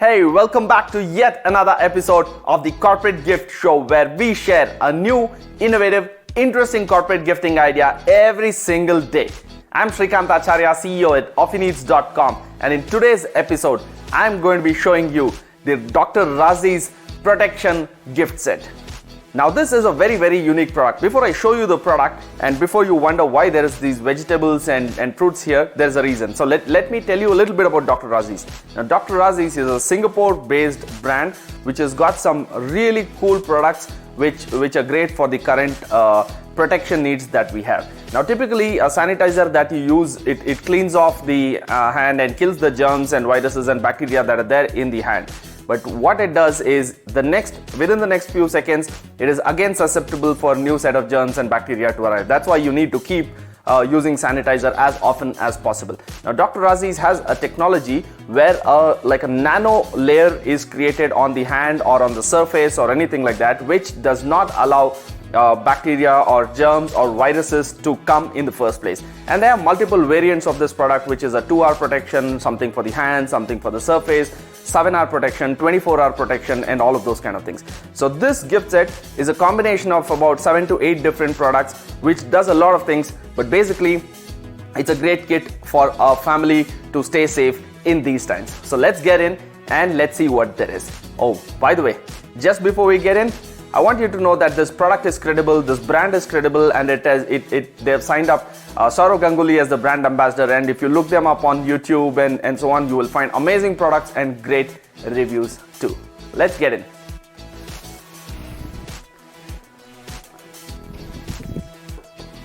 Hey, welcome back to yet another episode of the Corporate Gift Show, where we share a new, innovative, interesting corporate gifting idea every single day. I'm Srikanth Acharya, CEO at Offineeds.com, and in today's episode, I'm going to be showing you the Dr. Rhazes Protection Gift Set. Now this is a very unique product. Before I show you the product and before you wonder why there is these vegetables and fruits here, there's a reason. So let me tell you a little bit about Dr. Rhazes. Now Dr. Rhazes is a Singapore-based brand which has got some really cool products which are great for the current protection needs that we have. Now typically a sanitizer that you use, it cleans off the hand and kills the germs and viruses and bacteria that are there in the hand. But what it does is within the next few seconds, it is again susceptible for a new set of germs and bacteria to arrive. That's why you need to keep using sanitizer as often as possible. Now Dr. Rhazes has a technology where like a nano layer is created on the hand or on the surface or anything like that, which does not allow bacteria or germs or viruses to come in the first place. And there are multiple variants of this product, which is a 2-hour protection, something for the hand, something for the surface, 7-hour protection, 24-hour protection, and all of those kind of things. So this gift set is a combination of about 7 to 8 different products, which does a lot of things, but basically it's a great kit for a family to stay safe in these times. So let's get in and let's see what there is. Oh, by the way, just before we get in, I want you to know that this product is credible, this brand is credible, and they have signed up Saurav Ganguly as the brand ambassador, and if you look them up on YouTube and so on, you will find amazing products and great reviews too. Let's get in.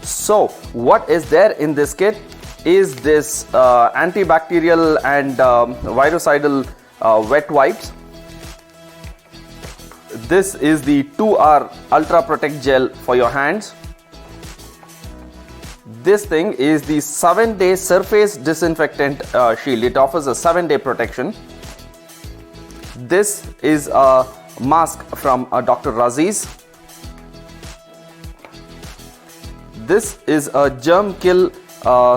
So what is there in this kit is this antibacterial and viricidal wet wipes. This is the 2-hour Ultra Protect Gel for your hands. This thing is the 7-day Surface Disinfectant Shield. It offers a 7-day protection. This is a mask from Dr. Rhazes. This is a germ kill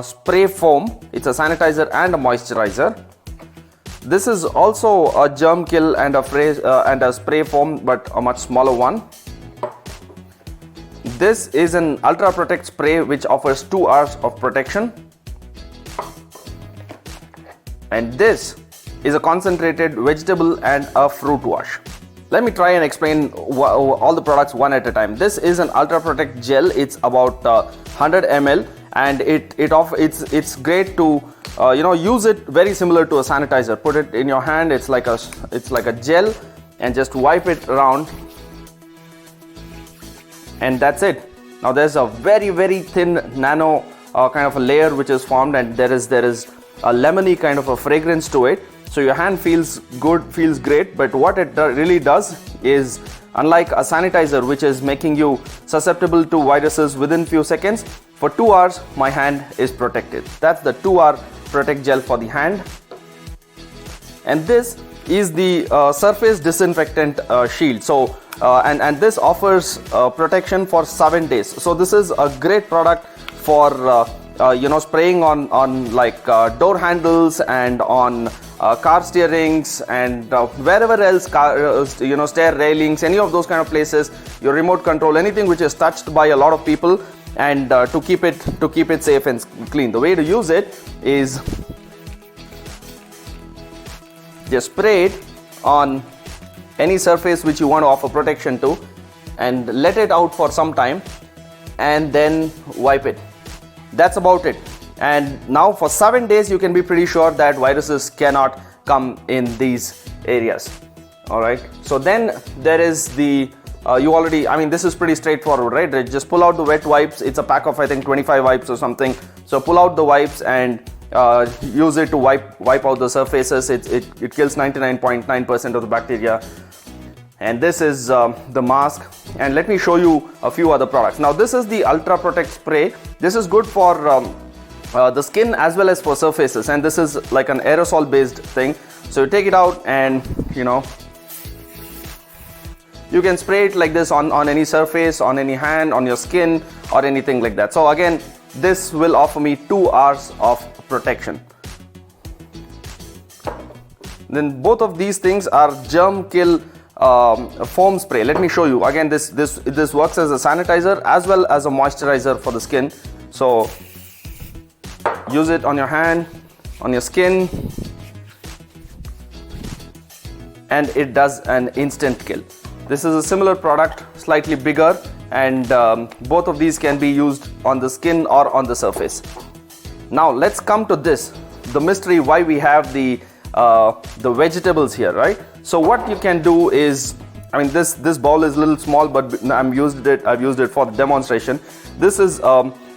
spray foam. It's a sanitizer and a moisturizer. This is also a germ kill and a spray foam, but a much smaller one. This is an Ultra Protect spray which offers 2 hours of protection. And this is a concentrated vegetable and a fruit wash. Let me try and explain all the products one at a time. This is an Ultra Protect gel. It's about 100 ml, and it's great to use it very similar to a sanitizer. Put it in your hand. It's like a gel, and just wipe it around, and that's it. Now there's a very thin nano kind of a layer which is formed, and there is a lemony kind of a fragrance to it. So your hand feels good, feels great. But what it really does is, unlike a sanitizer which is making you susceptible to viruses within few seconds, for 2 hours my hand is protected. That's the 2-hour Protect Gel for the hand. And this is the Surface Disinfectant Shield. So and this offers protection for 7 days. So this is a great product for spraying on like door handles and on car steerings and wherever else, stair railings, any of those kind of places, your remote control, anything which is touched by a lot of people, and to keep it safe and clean. The way to use it is just spray it on any surface which you want to offer protection to, and let it out for some time, and then wipe it. That's about it. And now for 7 days you can be pretty sure that viruses cannot come in these areas. All right, so then there is the this is pretty straightforward, right? Just pull out the wet wipes. It's a pack of, I think, 25 wipes or something. So pull out the wipes and use it to wipe out the surfaces. It kills 99.9% of the bacteria. And this is the mask. And let me show you a few other products. Now this is the Ultra Protect spray. This is good for the skin as well as for surfaces, and this is like an aerosol based thing. So you take it out and you can spray it like this on any surface, on any hand, on your skin, or anything like that. So again, this will offer me 2 hours of protection. Then both of these things are germ kill foam spray. Let me show you. Again, this works as a sanitizer as well as a moisturizer for the skin. So use it on your hand, on your skin, and it does an instant kill. This is a similar product, slightly bigger, and both of these can be used on the skin or on the surface. Now let's come to this, the mystery why we have the vegetables here, right? So what you can do is, I mean, this bowl is a little small, but I've used it for the demonstration. This is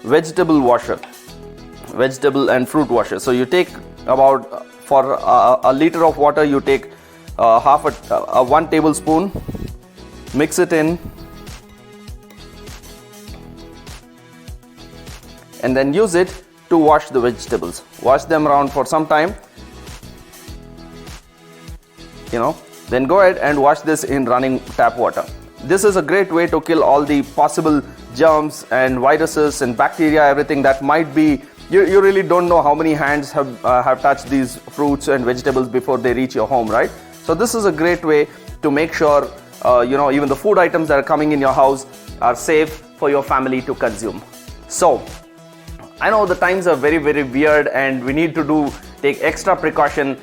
vegetable washer, vegetable and fruit washer. So you take about, for a liter of water, you take 1 tablespoon, mix it in, and then use it to wash the vegetables. Wash them around for some time, then go ahead and wash this in running tap water. This is a great way to kill all the possible germs and viruses and bacteria, everything that might be. You really don't know how many hands have touched these fruits and vegetables before they reach your home, right? So this is a great way to make sure even the food items that are coming in your house are safe for your family to consume. So I know the times are very, very weird, and we need to take extra precaution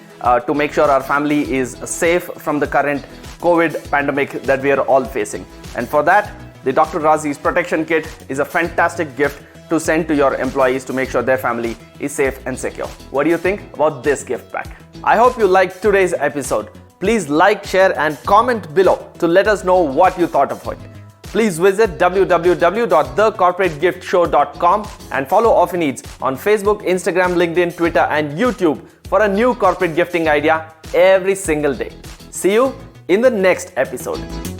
to make sure our family is safe from the current COVID pandemic that we are all facing. And for that, the Dr. Rhazes Protection Kit is a fantastic gift to send to your employees to make sure their family is safe and secure. What do you think about this gift pack? I hope you liked today's episode. Please like, share, and comment below to let us know what you thought of it. Please visit www.thecorporategiftshow.com and follow Offineeds on Facebook, Instagram, LinkedIn, Twitter, and YouTube for a new corporate gifting idea every single day. See you in the next episode.